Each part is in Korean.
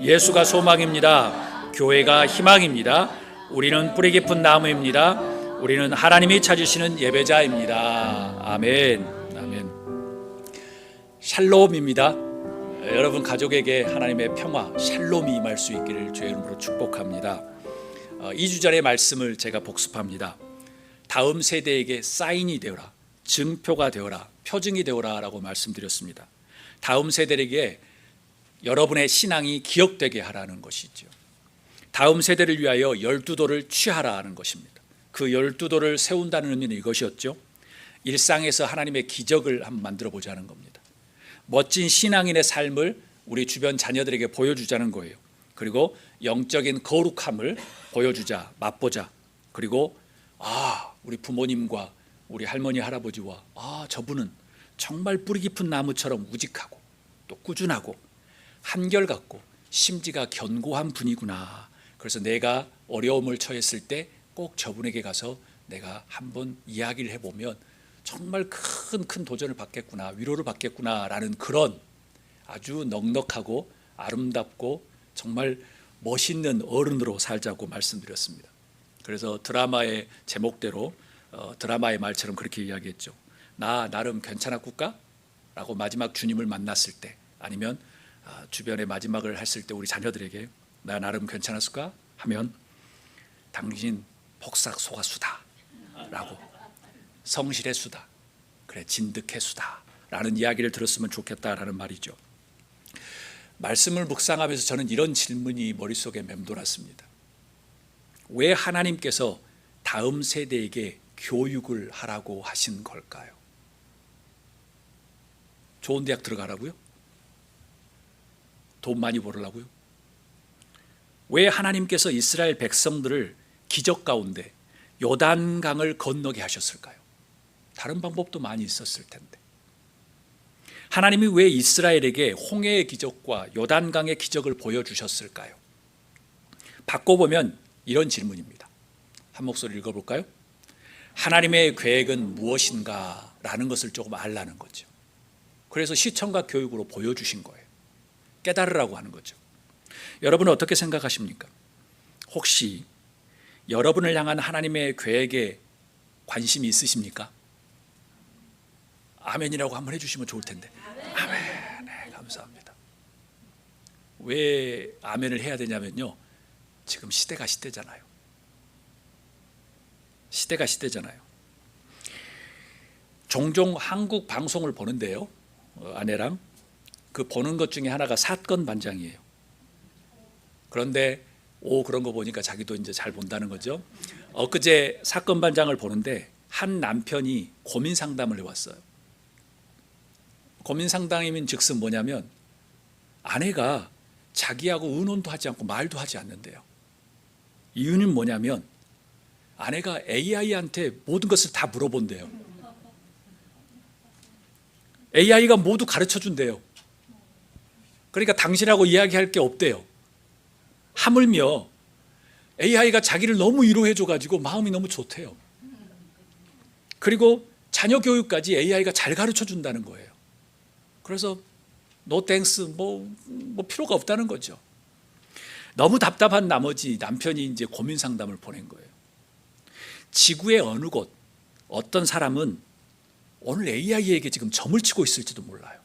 예수가 소망입니다. 교회가 희망입니다. 우리는 뿌리 깊은 나무입니다. 우리는 하나님이 찾으시는 예배자입니다. 아멘. 아멘. 샬롬입니다. 여러분 가족에게 하나님의 평화, 샬롬이 임할 수 있기를 주의 이름으로 축복합니다. 2주 전의 말씀을 제가 복습합니다. 다음 세대에게 사인이 되어라, 증표가 되어라, 표징이 되어라 라고 말씀드렸습니다. 다음 세대에게 여러분의 신앙이 기억되게 하라는 것이죠. 다음 세대를 위하여 12도를 취하라는 것입니다. 그 12도를 세운다는 의미는 이것이었죠. 일상에서 하나님의 기적을 한번 만들어 보자는 겁니다. 멋진 신앙인의 삶을 우리 주변 자녀들에게 보여주자는 거예요. 그리고 영적인 거룩함을 보여주자, 맛보자. 그리고 우리 부모님과 우리 할머니 할아버지와 저분은 정말 뿌리 깊은 나무처럼 우직하고 또 꾸준하고 한결같고 심지가 견고한 분이구나. 그래서 내가 어려움을 처했을 때 꼭 저분에게 가서 내가 한번 이야기를 해보면 정말 큰 도전을 받겠구나, 위로를 받겠구나 라는 그런 아주 넉넉하고 아름답고 정말 멋있는 어른으로 살자고 말씀드렸습니다. 그래서 드라마의 제목대로 드라마의 말처럼 그렇게 이야기했죠. 나름 괜찮았을까? 라고 마지막 주님을 만났을 때, 아니면 주변에 마지막을 했을 때 우리 자녀들에게 나 나름 괜찮았을까? 하면 당신 복삭 속았수다 라고, 성실의 수다, 그래 진득의 수다 라는 이야기를 들었으면 좋겠다라는 말이죠. 말씀을 묵상하면서 저는 이런 질문이 머릿속에 맴돌았습니다. 왜 하나님께서 다음 세대에게 교육을 하라고 하신 걸까요? 좋은 대학 들어가라고요? 돈 많이 벌으라고요? 왜 하나님께서 이스라엘 백성들을 기적 가운데 요단강을 건너게 하셨을까요? 다른 방법도 많이 있었을 텐데. 하나님이 왜 이스라엘에게 홍해의 기적과 요단강의 기적을 보여주셨을까요? 바꿔보면 이런 질문입니다. 한 목소리 읽어볼까요? 하나님의 계획은 무엇인가 라는 것을 조금 알라는 거죠. 그래서 시청과 교육으로 보여주신 거예요. 깨달으라고 하는 거죠. 여러분은 어떻게 생각하십니까? 혹시 여러분을 향한 하나님의 계획에 관심이 있으십니까? 아멘이라고 한번 해주시면 좋을 텐데. 아멘. 네, 감사합니다. 왜 아멘을 해야 되냐면요, 지금 시대가 시대잖아요. 시대가 시대잖아요. 종종 한국 방송을 보는데요, 아내랑 그 보는 것 중에 하나가 사건 반장이에요. 그런데 그런 거 보니까 자기도 이제 잘 본다는 거죠. 엊그제 사건 반장을 보는데 한 남편이 고민 상담을 해왔어요. 고민 상담이면 즉슨 뭐냐면 아내가 자기하고 의논도 하지 않고 말도 하지 않는데요. 이유는 뭐냐면 아내가 AI한테 모든 것을 다 물어본대요. AI가 모두 가르쳐 준대요. 그러니까 당신하고 이야기할 게 없대요. 하물며 AI가 자기를 너무 위로해 줘가지고 마음이 너무 좋대요. 그리고 자녀 교육까지 AI가 잘 가르쳐 준다는 거예요. 그래서 노 땡스 뭐 필요가 없다는 거죠. 너무 답답한 나머지 남편이 이제 고민 상담을 보낸 거예요. 지구의 어느 곳 어떤 사람은 오늘 AI에게 지금 점을 치고 있을지도 몰라요.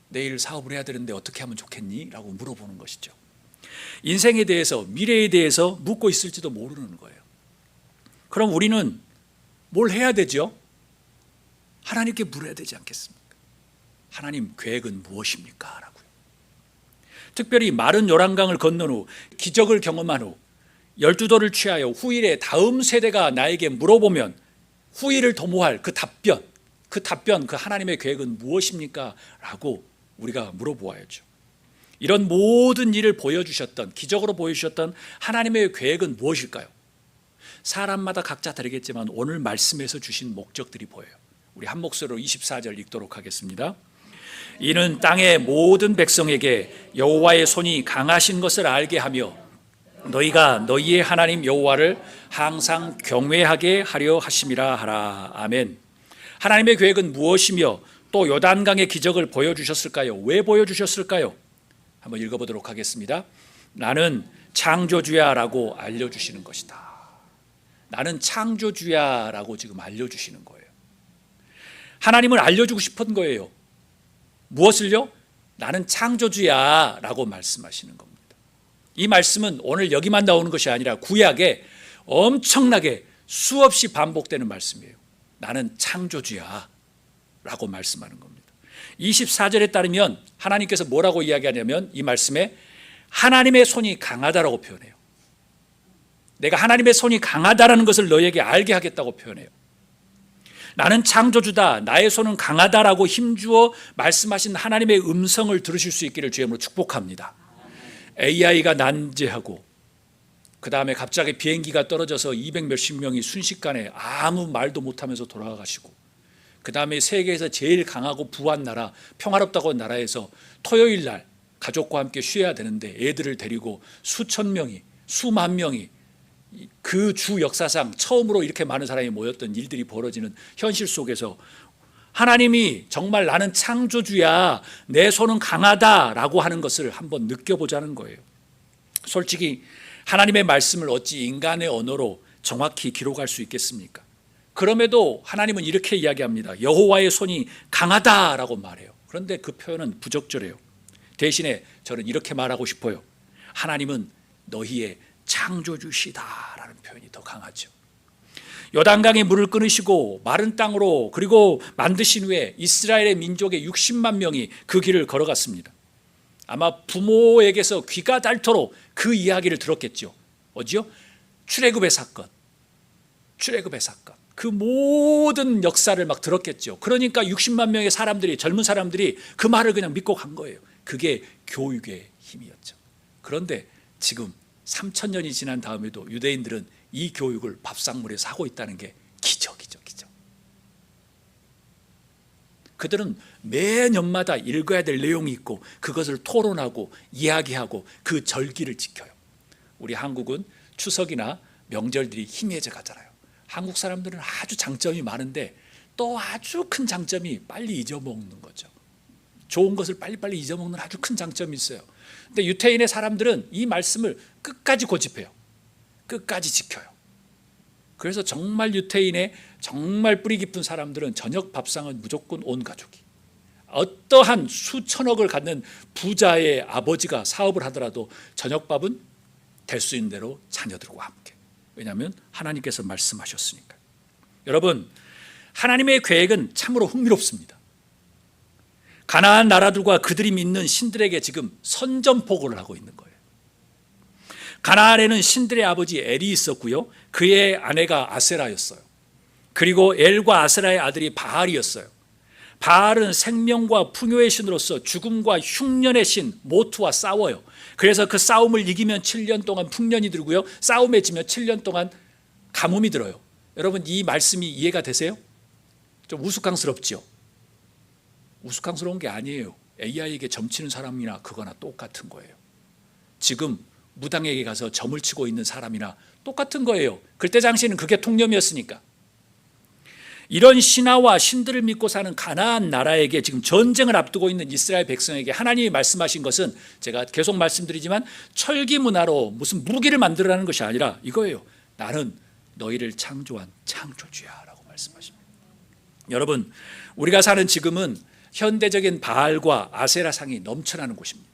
내일 사업을 해야 되는데 어떻게 하면 좋겠니? 라고 물어보는 것이죠. 인생에 대해서, 미래에 대해서 묻고 있을지도 모르는 거예요. 그럼 우리는 뭘 해야 되죠? 하나님께 물어야 되지 않겠습니까? 하나님 계획은 무엇입니까? 라고요. 특별히 마른 요단강을 건넌 후 기적을 경험한 후 12도를 취하여 후일에 다음 세대가 나에게 물어보면 후일을 도모할 그 답변, 그 하나님의 계획은 무엇입니까? 라고 우리가 물어보아야죠. 이런 모든 일을 보여주셨던, 기적으로 보여주셨던 하나님의 계획은 무엇일까요? 사람마다 각자 다르겠지만 오늘 말씀에서 주신 목적들이 보여요. 우리 한 목소리로 24절 읽도록 하겠습니다. 이는 땅의 모든 백성에게 여호와의 손이 강하신 것을 알게 하며 너희가 너희의 하나님 여호와를 항상 경외하게 하려 하심이라 하라. 아멘. 하나님의 계획은 무엇이며 또 요단강의 기적을 보여주셨을까요? 왜 보여주셨을까요? 한번 읽어보도록 하겠습니다. 나는 창조주야라고 알려주시는 것이다. 나는 창조주야라고 지금 알려주시는 거예요. 하나님을 알려주고 싶은 거예요. 무엇을요? 나는 창조주야라고 말씀하시는 겁니다. 이 말씀은 오늘 여기만 나오는 것이 아니라 구약에 엄청나게 수없이 반복되는 말씀이에요. 나는 창조주야라고 말씀하는 겁니다. 24절에 따르면 하나님께서 뭐라고 이야기하냐면 이 말씀에 하나님의 손이 강하다라고 표현해요. 내가 하나님의 손이 강하다라는 것을 너에게 알게 하겠다고 표현해요. 나는 창조주다, 나의 손은 강하다라고 힘주어 말씀하신 하나님의 음성을 들으실 수 있기를 주의 이름으로 축복합니다. AI가 난제하고 그 다음에 갑자기 비행기가 떨어져서 200 몇십 명이 순식간에 아무 말도 못하면서 돌아가시고, 그 다음에 세계에서 제일 강하고 부한 나라, 평화롭다고 한 나라에서 토요일 날 가족과 함께 쉬어야 되는데 애들을 데리고 수천 명이, 수만 명이 그 주 역사상 처음으로 이렇게 많은 사람이 모였던 일들이 벌어지는 현실 속에서 하나님이 정말 나는 창조주야, 내 손은 강하다라고 하는 것을 한번 느껴보자는 거예요. 솔직히 하나님의 말씀을 어찌 인간의 언어로 정확히 기록할 수 있겠습니까? 그럼에도 하나님은 이렇게 이야기합니다. 여호와의 손이 강하다라고 말해요. 그런데 그 표현은 부적절해요. 대신에 저는 이렇게 말하고 싶어요. 하나님은 너희의 창조주시다라는 표현이 더 강하죠. 요단강의 물을 끊으시고 마른 땅으로 그리고 만드신 후에 이스라엘의 민족의 60만 명이 그 길을 걸어갔습니다. 아마 부모에게서 귀가 닳도록 그 이야기를 들었겠죠. 어디요? 출애굽의 사건. 그 모든 역사를 막 들었겠죠. 그러니까 60만 명의 사람들이, 젊은 사람들이 그 말을 그냥 믿고 간 거예요. 그게 교육의 힘이었죠. 그런데 지금 3000년이 지난 다음에도 유대인들은 이 교육을 밥상머리에서 하고 있다는 게 기적이죠. 그들은 매년마다 읽어야 될 내용이 있고 그것을 토론하고 이야기하고 그 절기를 지켜요. 우리 한국은 추석이나 명절들이 희미해져 가잖아요. 한국 사람들은 아주 장점이 많은데 또 아주 큰 장점이 빨리 잊어먹는 거죠. 좋은 것을 빨리빨리 잊어먹는 아주 큰 장점이 있어요. 근데 유태인의 사람들은 이 말씀을 끝까지 고집해요. 끝까지 지켜요. 그래서 정말 유태인의 정말 뿌리 깊은 사람들은 저녁 밥상은 무조건 온 가족이, 어떠한 수천억을 갖는 부자의 아버지가 사업을 하더라도 저녁밥은 될 수 있는 대로 자녀들과 함께. 왜냐하면 하나님께서 말씀하셨으니까. 여러분, 하나님의 계획은 참으로 흥미롭습니다. 가나안 나라들과 그들이 믿는 신들에게 지금 선전포고를 하고 있는 거예요. 가나안에는 신들의 아버지 엘이 있었고요, 그의 아내가 아세라였어요. 그리고 엘과 아세라의 아들이 바알이었어요. 바알은 생명과 풍요의 신으로서 죽음과 흉년의 신 모투와 싸워요. 그래서 그 싸움을 이기면 7년 동안 풍년이 들고요, 싸움에 지면 7년 동안 가뭄이 들어요. 여러분, 이 말씀이 이해가 되세요? 좀 우스꽝스럽죠? 우스꽝스러운 게 아니에요. AI에게 점치는 사람이나 그거나 똑같은 거예요. 지금 무당에게 가서 점을 치고 있는 사람이나 똑같은 거예요. 그때 당시에는 그게 통념이었으니까. 이런 신화와 신들을 믿고 사는 가나안 나라에게 지금 전쟁을 앞두고 있는 이스라엘 백성에게 하나님이 말씀하신 것은, 제가 계속 말씀드리지만 철기 문화로 무슨 무기를 만들어라는 것이 아니라 이거예요. 나는 너희를 창조한 창조주야라고 말씀하십니다. 여러분, 우리가 사는 지금은 현대적인 바알과 아세라상이 넘쳐나는 곳입니다.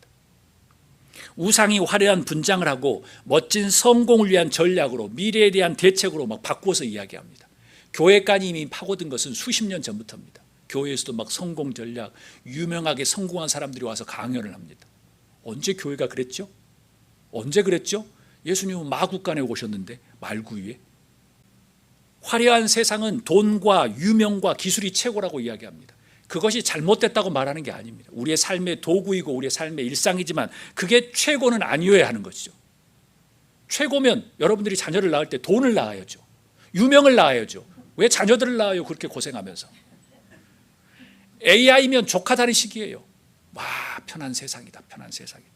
우상이 화려한 분장을 하고 멋진 성공을 위한 전략으로, 미래에 대한 대책으로 막 바꾸어서 이야기합니다. 교회관이 이미 파고든 것은 수십 년 전부터입니다. 교회에서도 막 성공 전략, 유명하게 성공한 사람들이 와서 강연을 합니다. 언제 교회가 그랬죠? 언제 그랬죠? 예수님은 마국간에 오셨는데 말구 위에. 화려한 세상은 돈과 유명과 기술이 최고라고 이야기합니다. 그것이 잘못됐다고 말하는 게 아닙니다. 우리의 삶의 도구이고 우리의 삶의 일상이지만 그게 최고는 아니어야 하는 것이죠. 최고면 여러분들이 자녀를 낳을 때 돈을 낳아야죠. 유명을 낳아야죠. 왜 자녀들을 낳아요? 그렇게 고생하면서. AI면 족하다는 식이에요. 와, 편한 세상이다, 편한 세상이다.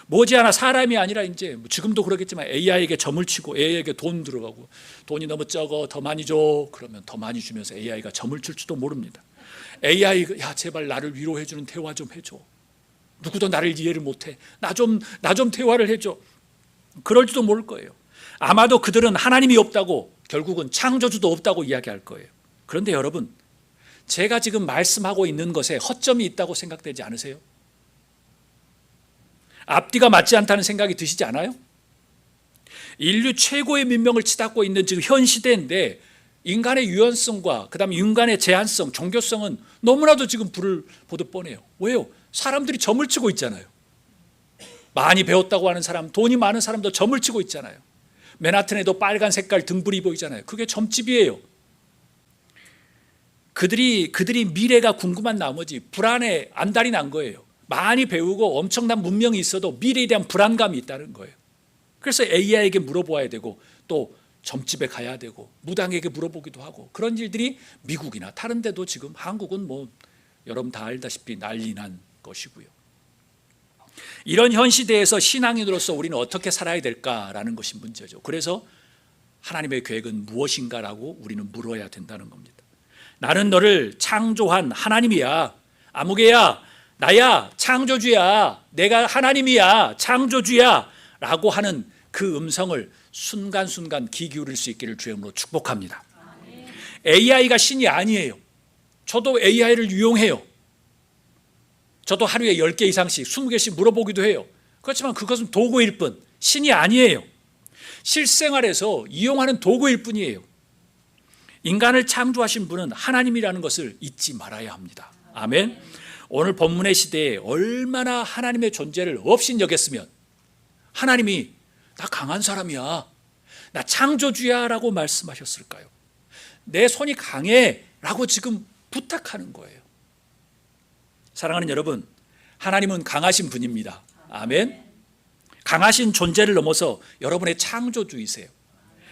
머지않아 사람이 아니라 이제 지금도 그러겠지만 AI에게 점을 치고 AI에게 돈 들어가고, 돈이 너무 적어 더 많이 줘, 그러면 더 많이 주면서 AI가 점을 칠지도 모릅니다. AI, 야 제발 나를 위로해주는 대화 좀 해줘. 누구도 나를 이해를 못해. 나 좀 대화를 해줘. 그럴지도 모를 거예요. 아마도 그들은 하나님이 없다고, 결국은 창조주도 없다고 이야기할 거예요. 그런데 여러분, 제가 지금 말씀하고 있는 것에 허점이 있다고 생각되지 않으세요? 앞뒤가 맞지 않다는 생각이 드시지 않아요? 인류 최고의 민명을 치닫고 있는 지금 현 시대인데 인간의 유연성과 그다음에 인간의 제한성, 종교성은 너무나도 지금 불을 보듯 뻔해요. 왜요? 사람들이 점을 치고 있잖아요. 많이 배웠다고 하는 사람, 돈이 많은 사람도 점을 치고 있잖아요. 맨하튼에도 빨간 색깔 등불이 보이잖아요. 그게 점집이에요. 그들이 미래가 궁금한 나머지 불안에 안달이 난 거예요. 많이 배우고 엄청난 문명이 있어도 미래에 대한 불안감이 있다는 거예요. 그래서 AI에게 물어보아야 되고 또 점집에 가야 되고 무당에게 물어보기도 하고, 그런 일들이 미국이나 다른 데도 지금, 한국은 뭐 여러분 다 알다시피 난리 난 것이고요. 이런 현 시대에서 신앙인으로서 우리는 어떻게 살아야 될까라는 것이 문제죠. 그래서 하나님의 계획은 무엇인가라고 우리는 물어야 된다는 겁니다. 나는 너를 창조한 하나님이야. 아무개야, 나야, 창조주야. 내가 하나님이야, 창조주야 라고 하는 그 음성을 순간순간 귀 기울일 수 있기를 주의 이름으로 축복합니다. AI가 신이 아니에요. 저도 AI를 이용해요. 저도 하루에 10개 이상씩 20개씩 물어보기도 해요. 그렇지만 그것은 도구일 뿐, 신이 아니에요. 실생활에서 이용하는 도구일 뿐이에요. 인간을 창조하신 분은 하나님이라는 것을 잊지 말아야 합니다. 아멘. 오늘 본문의 시대에 얼마나 하나님의 존재를 없인 여겼으면 하나님이 나 강한 사람이야, 나 창조주야 라고 말씀하셨을까요? 내 손이 강해 라고 지금 부탁하는 거예요. 사랑하는 여러분, 하나님은 강하신 분입니다. 아멘. 강하신 존재를 넘어서 여러분의 창조주이세요.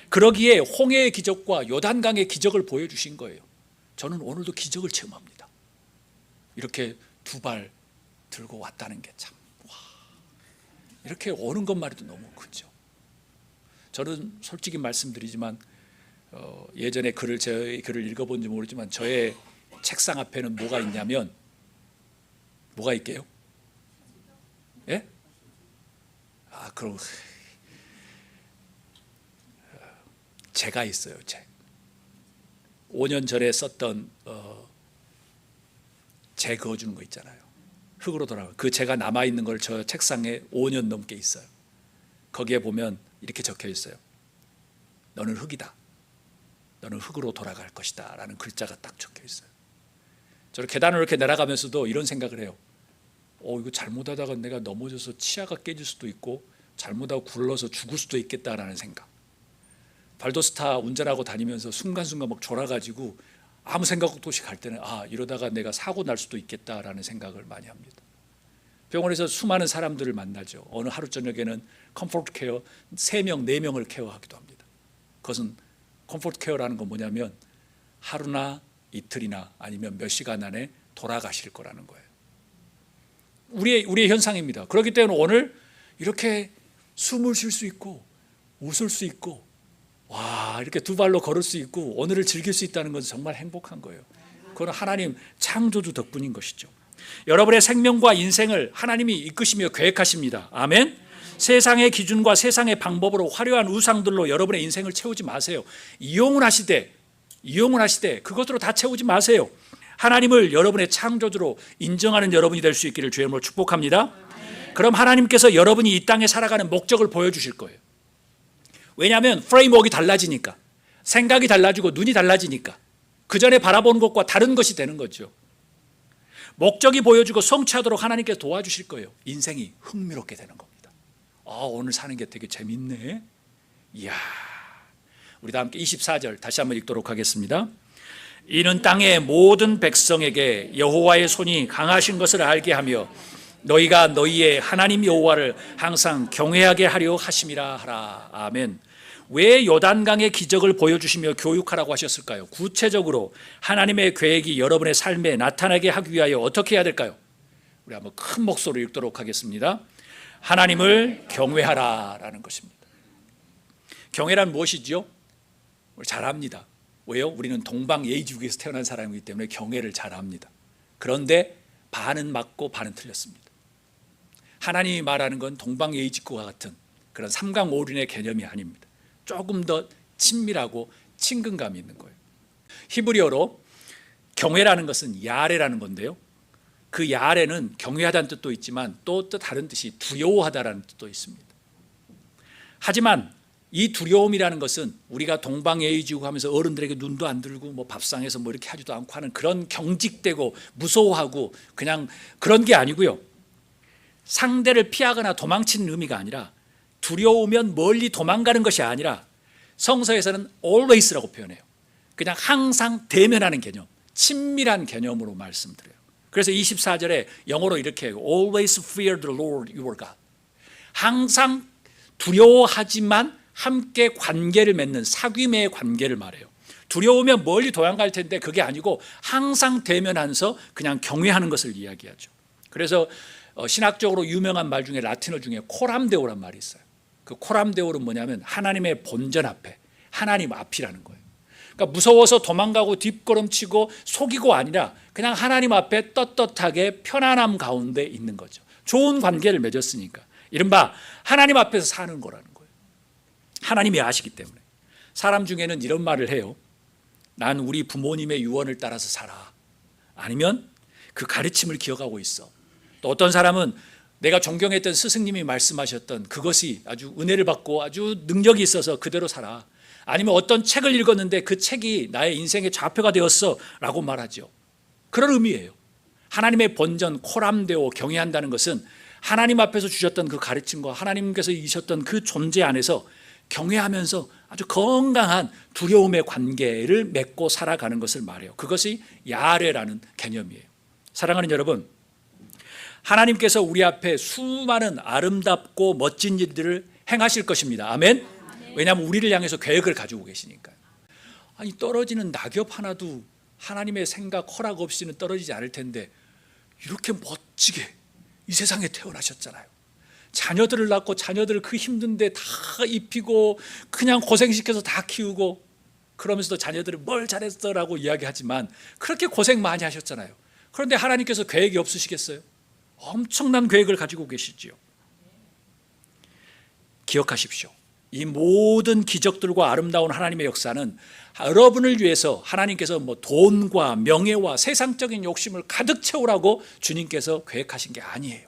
그러기에 홍해의 기적과 요단강의 기적을 보여주신 거예요. 저는 오늘도 기적을 체험합니다. 이렇게 두 발 들고 왔다는 게 참, 와, 이렇게 오는 것만 해도 너무 크죠. 저는 솔직히 말씀드리지만 예전에 제 글을 읽어본지 모르지만 저의 책상 앞에는 뭐가 있냐면, 뭐가 있게요? 예? 그럼 제가 있어요. 책. 5년 전에 썼던 재 그어주는 거 있잖아요. 흙으로 돌아가. 그 재가 남아있는 걸 저 책상에 5년 넘게 있어요. 거기에 보면 이렇게 적혀 있어요. 너는 흙이다. 너는 흙으로 돌아갈 것이다 라는 글자가 딱 적혀 있어요. 저는 계단을 이렇게 내려가면서도 이런 생각을 해요. 이거 잘못하다가 내가 넘어져서 치아가 깨질 수도 있고 잘못하고 굴러서 죽을 수도 있겠다라는 생각. 발도스타 운전하고 다니면서 순간순간 막 졸아가지고 아무 생각 없이 갈 때는 이러다가 내가 사고 날 수도 있겠다라는 생각을 많이 합니다. 병원에서 수많은 사람들을 만나죠. 어느 하루 저녁에는 컴포트 케어 3명, 4명을 케어하기도 합니다. 그것은 컴포트 케어라는 건 뭐냐면 하루나 이틀이나 아니면 몇 시간 안에 돌아가실 거라는 거예요. 우리의 현상입니다. 그렇기 때문에 오늘 이렇게 숨을 쉴 수 있고 웃을 수 있고 이렇게 두 발로 걸을 수 있고 오늘을 즐길 수 있다는 것은 정말 행복한 거예요. 그건 하나님 창조주 덕분인 것이죠. 여러분의 생명과 인생을 하나님이 이끄시며 계획하십니다. 아멘. 세상의 기준과 세상의 방법으로 화려한 우상들로 여러분의 인생을 채우지 마세요. 이용을 하시되 그것으로 다 채우지 마세요. 하나님을 여러분의 창조주로 인정하는 여러분이 될 수 있기를 주의 이름으로 축복합니다. 그럼 하나님께서 여러분이 이 땅에 살아가는 목적을 보여주실 거예요. 왜냐하면 프레임워크가 달라지니까, 생각이 달라지고 눈이 달라지니까 그 전에 바라보는 것과 다른 것이 되는 거죠. 목적이 보여주고 성취하도록 하나님께서 도와주실 거예요. 인생이 흥미롭게 되는 겁니다. 오늘 사는 게 되게 재밌네. 이야, 우리 다 함께 24절 다시 한번 읽도록 하겠습니다. 이는 땅의 모든 백성에게 여호와의 손이 강하신 것을 알게 하며 너희가 너희의 하나님 여호와를 항상 경외하게 하려 하심이라 하라. 아멘. 왜 요단강의 기적을 보여주시며 교육하라고 하셨을까요? 구체적으로 하나님의 계획이 여러분의 삶에 나타나게 하기 위하여 어떻게 해야 될까요? 우리 한번 큰 목소리로 읽도록 하겠습니다. 하나님을 경외하라 라는 것입니다. 경외란 무엇이죠? 우리 잘 압니다. 왜요? 우리는 동방 예의지국에서 태어난 사람이기 때문에 경외를 잘 합니다. 그런데 반은 맞고 반은 틀렸습니다. 하나님이 말하는 건 동방예의지국과 같은 그런 삼강오륜의 개념이 아닙니다. 조금 더 친밀하고 친근감이 있는 거예요. 히브리어로 경외라는 것은 야레라는 건데요, 그 야레는 경외하다는 뜻도 있지만 또 다른 뜻이 두려워하다라는 뜻도 있습니다. 하지만 이 두려움이라는 것은 우리가 동방예의지국 하면서 어른들에게 눈도 안 들고 뭐 밥상에서 뭐 이렇게 하지도 않고 하는 그런 경직되고 무서워하고 그냥 그런 게 아니고요, 상대를 피하거나 도망치는 의미가 아니라, 두려우면 멀리 도망가는 것이 아니라 성서에서는 always라고 표현해요. 그냥 항상 대면하는 개념, 친밀한 개념으로 말씀드려요. 그래서 24절에 영어로 이렇게 해요. Always fear the Lord your God. 항상 두려워하지만 함께 관계를 맺는 사귐의 관계를 말해요. 두려우면 멀리 도망갈 텐데 그게 아니고 항상 대면하면서 그냥 경외하는 것을 이야기하죠. 그래서 신학적으로 유명한 말 중에 라틴어 중에 코람데오란 말이 있어요. 그 코람데오는 뭐냐면 하나님의 본전 앞에, 하나님 앞이라는 거예요. 그러니까 무서워서 도망가고 뒷걸음치고 속이고 아니라 그냥 하나님 앞에 떳떳하게 편안함 가운데 있는 거죠. 좋은 관계를 맺었으니까 이른바 하나님 앞에서 사는 거라는 거예요. 하나님이 아시기 때문에. 사람 중에는 이런 말을 해요. 난 우리 부모님의 유언을 따라서 살아. 아니면 그 가르침을 기억하고 있어. 또 어떤 사람은 내가 존경했던 스승님이 말씀하셨던 그것이 아주 은혜를 받고 아주 능력이 있어서 그대로 살아. 아니면 어떤 책을 읽었는데 그 책이 나의 인생의 좌표가 되었어 라고 말하죠. 그런 의미예요. 하나님의 본전 코람데오, 경외한다는 것은 하나님 앞에서 주셨던 그 가르침과 하나님께서 이셨던 그 존재 안에서 경외하면서 아주 건강한 두려움의 관계를 맺고 살아가는 것을 말해요. 그것이 야레라는 개념이에요. 사랑하는 여러분, 하나님께서 우리 앞에 수많은 아름답고 멋진 일들을 행하실 것입니다. 아멘? 왜냐하면 우리를 향해서 계획을 가지고 계시니까요. 아니, 떨어지는 낙엽 하나도 하나님의 생각, 허락 없이는 떨어지지 않을 텐데 이렇게 멋지게 이 세상에 태어나셨잖아요. 자녀들을 낳고 자녀들을 그 힘든데 다 입히고 그냥 고생시켜서 다 키우고, 그러면서도 자녀들을 뭘 잘했어라고 이야기하지만 그렇게 고생 많이 하셨잖아요. 그런데 하나님께서 계획이 없으시겠어요? 엄청난 계획을 가지고 계시지요. 기억하십시오. 이 모든 기적들과 아름다운 하나님의 역사는 여러분을 위해서 하나님께서 뭐 돈과 명예와 세상적인 욕심을 가득 채우라고 주님께서 계획하신 게 아니에요.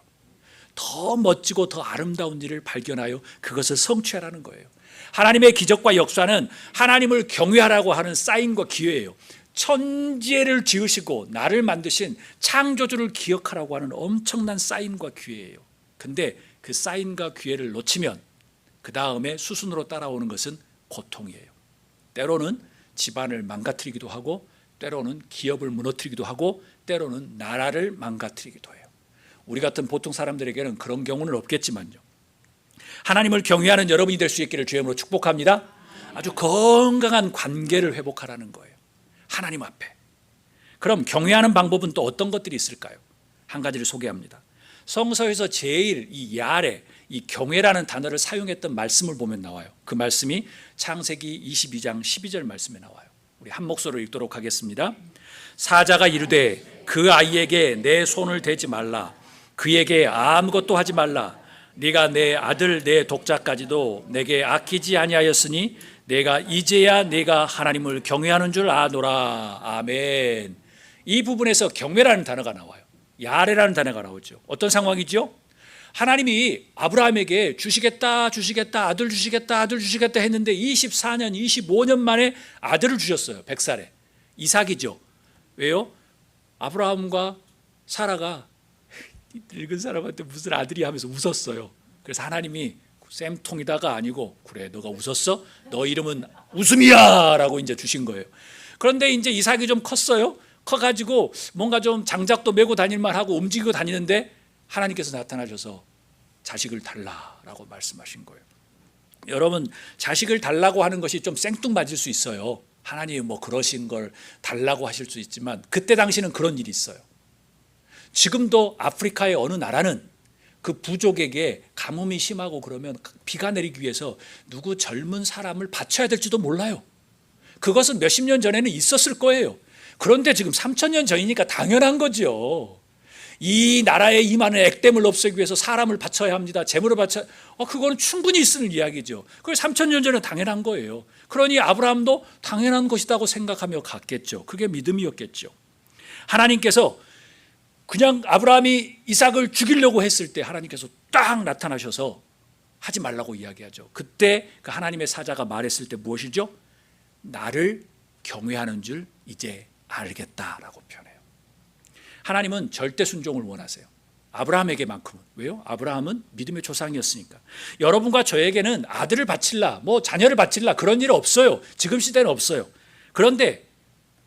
더 멋지고 더 아름다운 일을 발견하여 그것을 성취하라는 거예요. 하나님의 기적과 역사는 하나님을 경외하라고 하는 사인과 기회예요. 천지를 지으시고 나를 만드신 창조주를 기억하라고 하는 엄청난 사인과 기회예요. 근데 그 사인과 기회를 놓치면 그 다음에 수순으로 따라오는 것은 고통이에요. 때로는 집안을 망가뜨리기도 하고, 때로는 기업을 무너뜨리기도 하고, 때로는 나라를 망가뜨리기도 해요. 우리 같은 보통 사람들에게는 그런 경우는 없겠지만요, 하나님을 경외하는 여러분이 될 수 있기를 주의 이름으로 축복합니다. 아주 건강한 관계를 회복하라는 거예요, 하나님 앞에. 그럼 경외하는 방법은 또 어떤 것들이 있을까요? 한 가지를 소개합니다. 성서에서 제일 이 야레, 이 경외라는 단어를 사용했던 말씀을 보면 나와요. 그 말씀이 창세기 22장 12절 말씀에 나와요. 우리 한 목소리로 읽도록 하겠습니다. 사자가 이르되 그 아이에게 내 손을 대지 말라. 그에게 아무것도 하지 말라. 네가 내 아들 내 독자까지도 내게 아끼지 아니하였으니 내가 이제야 내가 하나님을 경외하는 줄 아노라. 아멘. 이 부분에서 경외라는 단어가 나와요. 야레라는 단어가 나오죠. 어떤 상황이죠? 하나님이 아브라함에게 주시겠다 아들 주시겠다 했는데 24년 25년 만에 아들을 주셨어요. 100살에 이삭이죠. 왜요? 아브라함과 사라가 늙은 사람한테 무슨 아들이 하면서 웃었어요. 그래서 하나님이 쌤통이다가 아니고, 그래 너가 웃었어? 너 이름은 웃음이야 라고 이제 주신 거예요. 그런데 이제 이삭이 좀 컸어요. 커가지고 뭔가 좀 장작도 메고 다닐만 하고 움직이고 다니는데 하나님께서 나타나셔서 자식을 달라라고 말씀하신 거예요. 여러분, 자식을 달라고 하는 것이 좀 생뚱맞을 수 있어요. 하나님이 뭐 그러신 걸 달라고 하실 수 있지만 그때 당시는 그런 일이 있어요. 지금도 아프리카의 어느 나라는 그 부족에게 가뭄이 심하고 그러면 비가 내리기 위해서 누구 젊은 사람을 바쳐야 될지도 몰라요. 그것은 몇십 년 전에는 있었을 거예요. 그런데 지금 3000년 전이니까 당연한 거죠. 이 나라에 임하는 액땜을 없애기 위해서 사람을 바쳐야 합니다. 재물을 바쳐. 그거는 충분히 있을 이야기죠. 그게 3000년 전에 당연한 거예요. 그러니 아브라함도 당연한 것이라고 생각하며 갔겠죠. 그게 믿음이었겠죠. 하나님께서 그냥 아브라함이 이삭을 죽이려고 했을 때 하나님께서 딱 나타나셔서 하지 말라고 이야기하죠. 그때 그 하나님의 사자가 말했을 때 무엇이죠? 나를 경외하는 줄 이제 알겠다라고 표현해요. 하나님은 절대 순종을 원하세요. 아브라함에게만큼은. 왜요? 아브라함은 믿음의 조상이었으니까. 여러분과 저에게는 아들을 바칠라, 자녀를 바칠라 그런 일 없어요. 지금 시대는 없어요. 그런데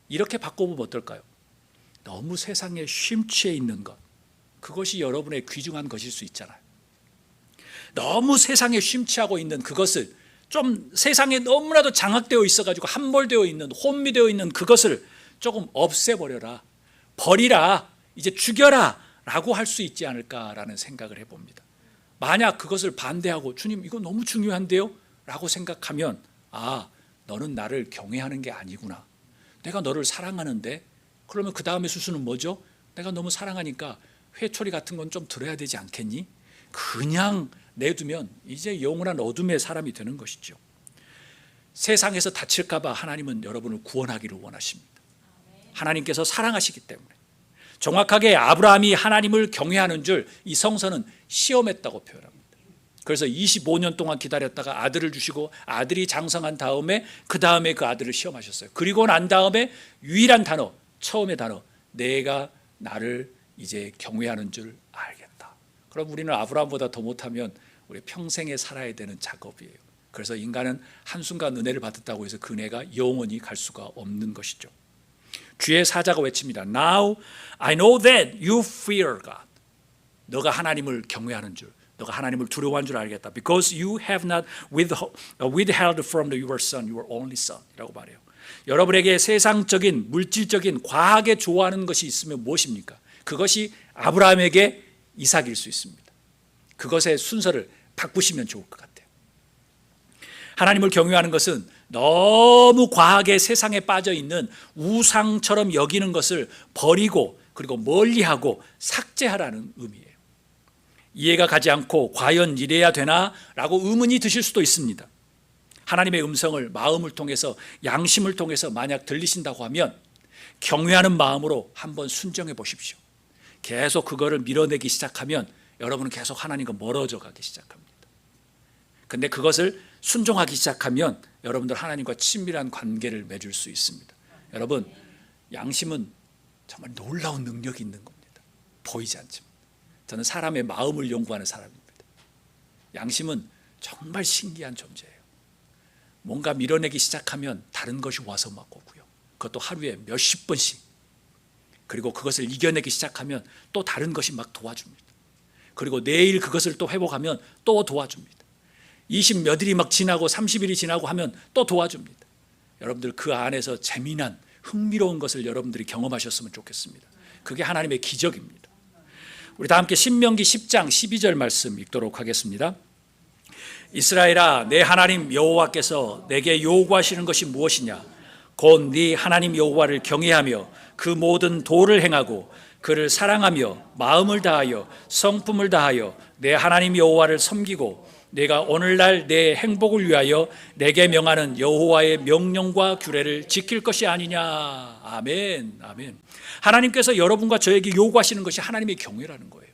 이렇게 바꿔보면 어떨까요? 너무 세상에 쉼취해 있는 것, 그것이 여러분의 귀중한 것일 수 있잖아요. 너무 세상에 쉼취하고 있는 그것을, 좀 세상에 너무나도 장악되어 있어가지고 함몰되어 있는, 혼미되어 있는 그것을 조금 없애버려라, 버리라, 이제 죽여라 라고 할 수 있지 않을까라는 생각을 해봅니다. 만약 그것을 반대하고 주님 이거 너무 중요한데요? 라고 생각하면 너는 나를 경외하는 게 아니구나. 내가 너를 사랑하는데, 그러면 그 다음의 수순은 뭐죠? 내가 너무 사랑하니까 회초리 같은 건 좀 들어야 되지 않겠니? 그냥 내두면 이제 영원한 어둠의 사람이 되는 것이죠. 세상에서 다칠까 봐 하나님은 여러분을 구원하기를 원하십니다. 하나님께서 사랑하시기 때문에. 정확하게 아브라함이 하나님을 경외하는 줄 이 성서는 시험했다고 표현합니다. 그래서 25년 동안 기다렸다가 아들을 주시고 아들이 장성한 다음에 그 다음에 그 아들을 시험하셨어요. 그리고 난 다음에 유일한 단어, 처음의 단어, 내가 나를 이제 경외하는 줄 알겠다. 그럼 우리는 아브라함보다 더 못하면 우리 평생에 살아야 되는 작업이에요. 그래서 인간은 한순간 은혜를 받았다고 해서 그 은혜가 영원히 갈 수가 없는 것이죠. 주의 사자가 외칩니다. Now I know that you fear God. 너가 하나님을 경외하는 줄, 너가 하나님을 두려워한 줄 알겠다. Because you have not withheld from your son, your only son. 이라고 말해요. 여러분에게 세상적인, 물질적인, 과하게 좋아하는 것이 있으면 무엇입니까? 그것이 아브라함에게 이삭일 수 있습니다. 그것의 순서를 바꾸시면 좋을 것 같아요. 하나님을 경외하는 것은 너무 과하게 세상에 빠져 있는 우상처럼 여기는 것을 버리고 그리고 멀리하고 삭제하라는 의미예요. 이해가 가지 않고 과연 이래야 되나? 라고 의문이 드실 수도 있습니다. 하나님의 음성을 마음을 통해서, 양심을 통해서 만약 들리신다고 하면 경외하는 마음으로 한번 순종해 보십시오. 계속 그거를 밀어내기 시작하면 여러분은 계속 하나님과 멀어져 가기 시작합니다. 근데 그것을 순종하기 시작하면 여러분들 하나님과 친밀한 관계를 맺을 수 있습니다. 여러분, 양심은 정말 놀라운 능력이 있는 겁니다. 보이지 않지만. 저는 사람의 마음을 연구하는 사람입니다. 양심은 정말 신기한 존재예요. 뭔가 밀어내기 시작하면 다른 것이 와서 막 오고요. 그것도 하루에 몇십 번씩. 그리고 그것을 이겨내기 시작하면 또 다른 것이 막 도와줍니다. 그리고 내일 그것을 또 회복하면 또 도와줍니다. 20 몇 일이 막 지나고 30일이 지나고 하면 또 도와줍니다. 여러분들 그 안에서 재미난 흥미로운 것을 여러분들이 경험하셨으면 좋겠습니다. 그게 하나님의 기적입니다. 우리 다 함께 신명기 10장 12절 말씀 읽도록 하겠습니다. 이스라엘아, 내 하나님 여호와께서 내게 요구하시는 것이 무엇이냐? 곧 네 하나님 여호와를 경외하며 그 모든 도를 행하고 그를 사랑하며 마음을 다하여 성품을 다하여 내 하나님 여호와를 섬기고 내가 오늘날 내 행복을 위하여 내게 명하는 여호와의 명령과 규례를 지킬 것이 아니냐. 아멘. 아멘. 하나님께서 여러분과 저에게 요구하시는 것이 하나님의 경외라는 거예요.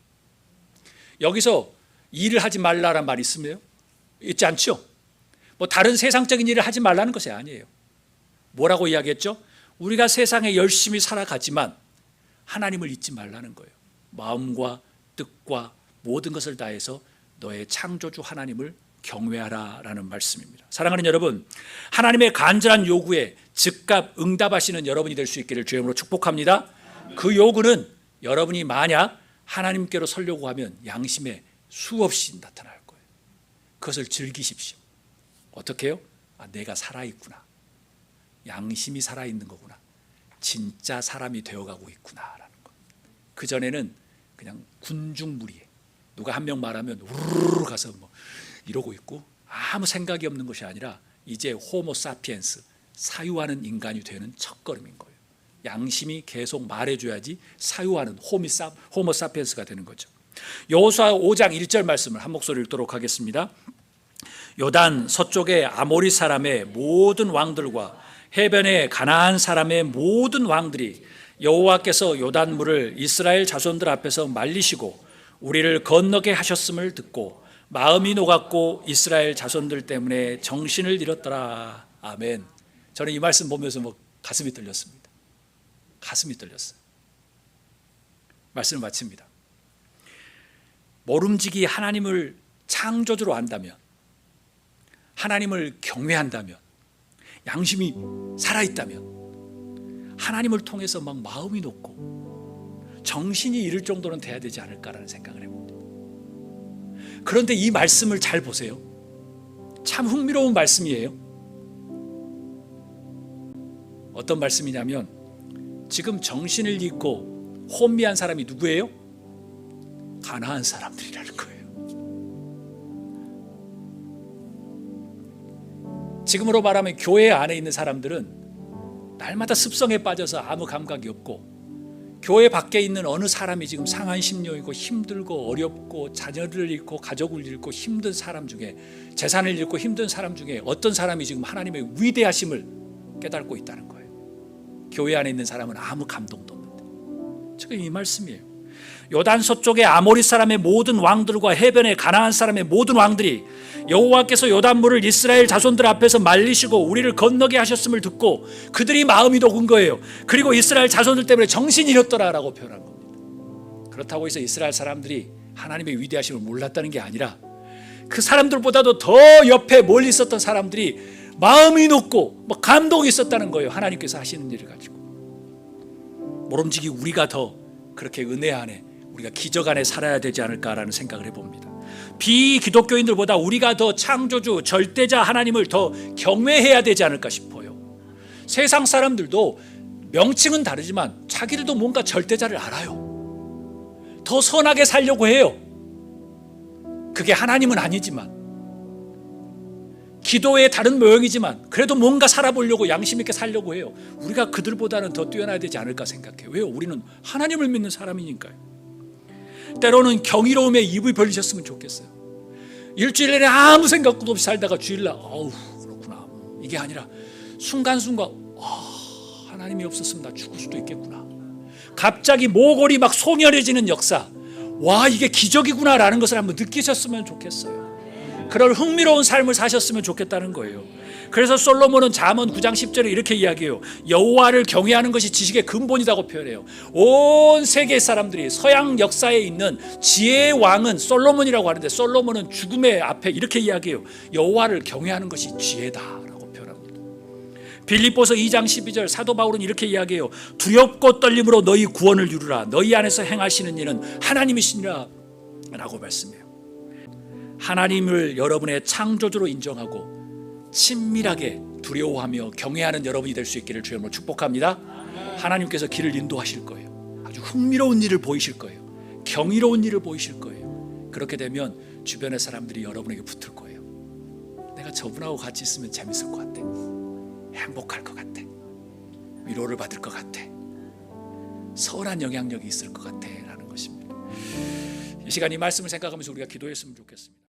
여기서 일을 하지 말라라는 말이 있지 않죠? 다른 세상적인 일을 하지 말라는 것이 아니에요. 뭐라고 이야기했죠? 우리가 세상에 열심히 살아가지만 하나님을 잊지 말라는 거예요. 마음과 뜻과 모든 것을 다해서 너의 창조주 하나님을 경외하라라는 말씀입니다. 사랑하는 여러분, 하나님의 간절한 요구에 즉각 응답하시는 여러분이 될 수 있기를 주의 이름으로 축복합니다. 그 요구는 여러분이 만약 하나님께로 서려고 하면 양심에 수없이 나타날 거예요. 그것을 즐기십시오. 어떻게 해요? 내가 살아있구나. 양심이 살아있는 거구나. 진짜 사람이 되어가고 있구나라는 것. 그전에는 그냥 군중무리에 누가 한 명 말하면 우르르 가서 이러고 있고 아무 생각이 없는 것이 아니라 이제 호모 사피엔스, 사유하는 인간이 되는 첫걸음인 거예요. 양심이 계속 말해줘야지 사유하는 호모사피엔스가 되는 거죠. 여호수아 5장 1절 말씀을 한 목소리 읽도록 하겠습니다. 요단 서쪽의 아모리 사람의 모든 왕들과 해변의 가나안 사람의 모든 왕들이 여호와께서 요단물을 이스라엘 자손들 앞에서 말리시고 우리를 건너게 하셨음을 듣고 마음이 녹았고 이스라엘 자손들 때문에 정신을 잃었더라. 아멘. 저는 이 말씀 보면서 가슴이 떨렸습니다. 가슴이 떨렸어요. 말씀을 마칩니다. 모름지기 하나님을 창조주로 안다면, 하나님을 경외한다면, 양심이 살아있다면 하나님을 통해서 막 마음이 높고 정신이 잃을 정도는 돼야 되지 않을까라는 생각을 해봅니다. 그런데 이 말씀을 잘 보세요. 참 흥미로운 말씀이에요. 어떤 말씀이냐면 지금 정신을 잃고 혼미한 사람이 누구예요? 가나안 사람들이라는 거예요. 지금으로 말하면 교회 안에 있는 사람들은 날마다 습성에 빠져서 아무 감각이 없고, 교회 밖에 있는 어느 사람이 지금 상한 심령이고 힘들고 어렵고 자녀를 잃고 가족을 잃고 힘든 사람 중에, 재산을 잃고 힘든 사람 중에 어떤 사람이 지금 하나님의 위대하심을 깨닫고 있다는 거예요. 교회 안에 있는 사람은 아무 감동도 없는데. 지금 이 말씀이에요. 요단 서쪽의 아모리 사람의 모든 왕들과 해변의 가나안 사람의 모든 왕들이 여호와께서 요단물을 이스라엘 자손들 앞에서 말리시고 우리를 건너게 하셨음을 듣고 그들이 마음이 녹은 거예요. 그리고 이스라엘 자손들 때문에 정신이 잃었더라라고 표현한 겁니다. 그렇다고 해서 이스라엘 사람들이 하나님의 위대하심을 몰랐다는 게 아니라 그 사람들보다도 더 옆에 멀리 있었던 사람들이 마음이 녹고 감동이 있었다는 거예요. 하나님께서 하시는 일을 가지고. 모름지기 우리가 더 그렇게 은혜 안에, 우리가 기적 안에 살아야 되지 않을까라는 생각을 해봅니다. 비기독교인들보다 우리가 더 창조주 절대자 하나님을 더 경외해야 되지 않을까 싶어요. 세상 사람들도 명칭은 다르지만 자기들도 뭔가 절대자를 알아요. 더 선하게 살려고 해요. 그게 하나님은 아니지만, 기도의 다른 모형이지만 그래도 뭔가 살아보려고 양심 있게 살려고 해요. 우리가 그들보다는 더 뛰어나야 되지 않을까 생각해요. 왜요? 우리는 하나님을 믿는 사람이니까요. 때로는 경이로움에 입을 벌리셨으면 좋겠어요. 일주일 내내 아무 생각도 없이 살다가 주일날 그렇구나, 이게 아니라 순간순간 하나님이 없었으면 나 죽을 수도 있겠구나, 갑자기 모골이 막 송연해지는 역사, 와 이게 기적이구나 라는 것을 한번 느끼셨으면 좋겠어요. 그럴 흥미로운 삶을 사셨으면 좋겠다는 거예요. 그래서 솔로몬은 잠언 9장 10절에 이렇게 이야기해요. 여호와를 경외하는 것이 지식의 근본이라고 표현해요. 온 세계 사람들이, 서양 역사에 있는 지혜의 왕은 솔로몬이라고 하는데, 솔로몬은 죽음의 앞에 이렇게 이야기해요. 여호와를 경외하는 것이 지혜다라고 표현합니다. 빌립보서 2장 12절 사도 바울은 이렇게 이야기해요. 두렵고 떨림으로 너희 구원을 이루라. 너희 안에서 행하시는 일은 하나님이시니라 라고 말씀해요. 하나님을 여러분의 창조주로 인정하고 친밀하게 두려워하며 경외하는 여러분이 될 수 있기를 주님으로 축복합니다. 하나님께서 길을 인도하실 거예요. 아주 흥미로운 일을 보이실 거예요. 경이로운 일을 보이실 거예요. 그렇게 되면 주변의 사람들이 여러분에게 붙을 거예요. 내가 저분하고 같이 있으면 재밌을 것 같아, 행복할 것 같아, 위로를 받을 것 같아, 선한 영향력이 있을 것 같아 라는 것입니다. 이 시간 이 말씀을 생각하면서 우리가 기도했으면 좋겠습니다.